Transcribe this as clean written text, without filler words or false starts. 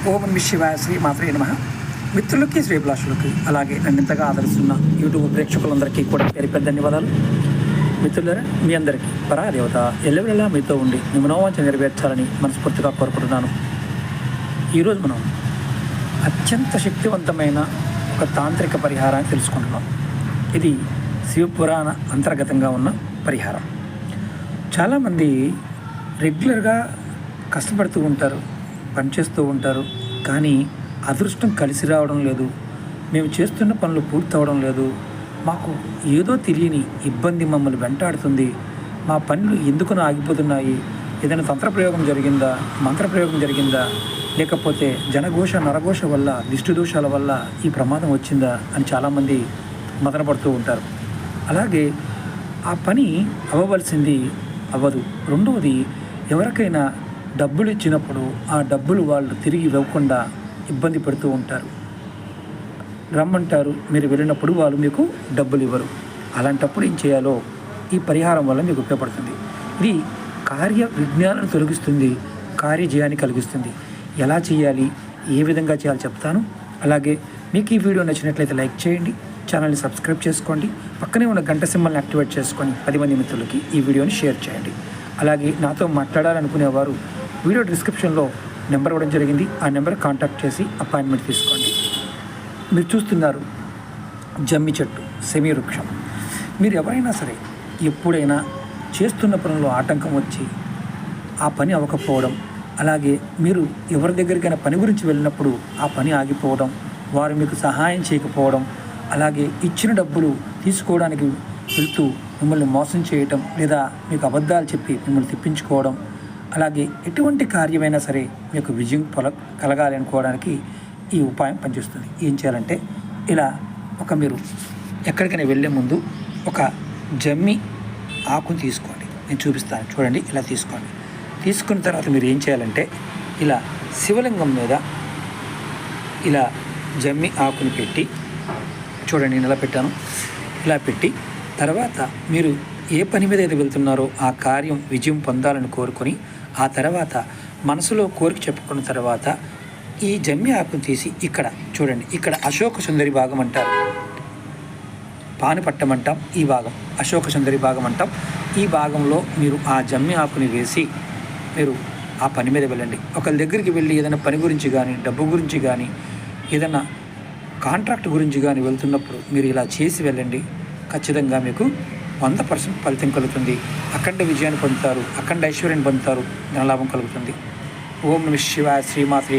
ఓం నమః శివాయ, శ్రీ మాత్రే నమః. మిత్రులకి, శ్రీభిలాషులకి, అలాగే నన్ను ఇంతగా ఆదరిస్తున్న యూట్యూబ్ ప్రేక్షకులందరికీ కూడా పేరు పెద్ద ధన్యవాదాలు. మిత్రులారా, మీ అందరికీ పరాదేవత ఎల్లవెల్లా మీతో ఉండి మీ మనోవాంఛ నెరవేర్చాలని మనస్ఫూర్తిగా కోరుకుంటున్నాను. ఈరోజు మనం అత్యంత శక్తివంతమైన ఒక తాంత్రిక పరిహారాన్ని తెలుసుకుంటున్నాం. ఇది శివపురాణ అంతర్గతంగా ఉన్న పరిహారం. చాలామంది రెగ్యులర్గా కష్టపడుతూ ఉంటారు, పనిచేస్తూ ఉంటారు, కానీ అదృష్టం కలిసి రావడం లేదు. మేము చేస్తున్న పనులు పూర్తి అవడం లేదు. మాకు ఏదో తెలియని ఇబ్బంది మమ్మల్ని వెంటాడుతుంది. మా పనులు ఎందుకునో ఆగిపోతున్నాయి. ఏదైనా తంత్రప్రయోగం జరిగిందా, మంత్రప్రయోగం జరిగిందా, లేకపోతే జనఘోష నరఘోష వల్ల, దిష్టి దోషాల వల్ల ఈ ప్రమాదం వచ్చిందా అని చాలామంది మదనపడుతూ ఉంటారు. అలాగే ఆ పని అవ్వవలసింది అవ్వదు. రెండవది, ఎవరికైనా డబ్బులు ఇచ్చినప్పుడు ఆ డబ్బులు వాళ్ళు తిరిగి ఇవ్వకుండా ఇబ్బంది పడుతూ ఉంటారు. రమ్మంటారు, మీరు వెళ్ళినప్పుడు వాళ్ళు మీకు డబ్బులు ఇవ్వరు. అలాంటప్పుడు ఏం చేయాలో ఈ పరిహారం వల్ల మీకు ఉపయోగపడుతుంది. ఇది కార్య విజ్ఞానాన్ని తొలగిస్తుంది, కార్యజయాన్ని కలిగిస్తుంది. ఎలా చేయాలి, ఏ విధంగా చేయాలో చెప్తాను. అలాగే మీకు ఈ వీడియో నచ్చినట్లయితే లైక్ చేయండి, ఛానల్ని సబ్స్క్రైబ్ చేసుకోండి, పక్కనే ఉన్న గంట సింబల్ని యాక్టివేట్ చేసుకొని 10 మంది మిత్రులకి ఈ వీడియోని షేర్ చేయండి. అలాగే నాతో మాట్లాడాలనుకునేవారు వీడియో డిస్క్రిప్షన్లో నెంబర్ ఇవ్వడం జరిగింది. ఆ నెంబర్ కాంటాక్ట్ చేసి అపాయింట్మెంట్ తీసుకోండి. మీరు చూస్తున్నారు జమ్మి చెట్టు, సెమీ వృక్షం. మీరు ఎవరైనా సరే ఎప్పుడైనా చేస్తున్న పనుల్లో ఆటంకం వచ్చి ఆ పని అవ్వకపోవడం, అలాగే మీరు ఎవరి దగ్గరికైనా పని గురించి వెళ్ళినప్పుడు ఆ పని ఆగిపోవడం, వారు మీకు సహాయం చేయకపోవడం, అలాగే ఇచ్చిన డబ్బులు తీసుకోవడానికి వెళ్తూ మిమ్మల్ని మోసం చేయటం, లేదా మీకు అబద్ధాలు చెప్పి మిమ్మల్ని తిప్పించుకోవడం, అలాగే ఎటువంటి కార్యమైనా సరే మీకు విజయం కలగాలి అనుకోవడానికి ఈ ఉపాయం పనిచేస్తుంది. ఏం చేయాలంటే, ఇలా మీరు ఎక్కడికైనా వెళ్ళే ముందు ఒక జమ్మి ఆకుని తీసుకోండి. నేను చూపిస్తాను, చూడండి. ఇలా తీసుకోండి. తీసుకున్న తర్వాత మీరు ఏం చేయాలంటే, ఇలా శివలింగం మీద ఇలా జమ్మి ఆకుని పెట్టి, చూడండి నేను ఎలా పెట్టాను, ఇలా పెట్టి తర్వాత మీరు ఏ పని మీద అయితే వెళ్తున్నారో ఆ కార్యం విజయం పొందాలని కోరుకొని, ఆ తర్వాత మనసులో కోరిక చెప్పుకున్న తర్వాత ఈ జమ్మి ఆకును తీసి ఇక్కడ చూడండి, ఇక్కడ అశోక సుందరి భాగం అంటారు, పానిపట్టం అంటాం. ఈ భాగం అశోక సుందరి భాగం అంటాం. ఈ భాగంలో మీరు ఆ జమ్మి ఆకుని వేసి మీరు ఆ పని మీద వెళ్ళండి. ఒకరి దగ్గరికి వెళ్ళి ఏదైనా పని గురించి కానీ, డబ్బు గురించి కానీ, ఏదైనా కాంట్రాక్ట్ గురించి కానీ వెళ్తున్నప్పుడు మీరు ఇలా చేసి వెళ్ళండి. ఖచ్చితంగా మీకు 100% ఫలితం కలుగుతుంది. అఖండ విజయాన్ని పొందుతారు, అఖండ ఐశ్వర్యాన్ని పొందుతారు, ధనలాభం కలుగుతుంది. ఓం నమః శివాయ, శ్రీమాత్రే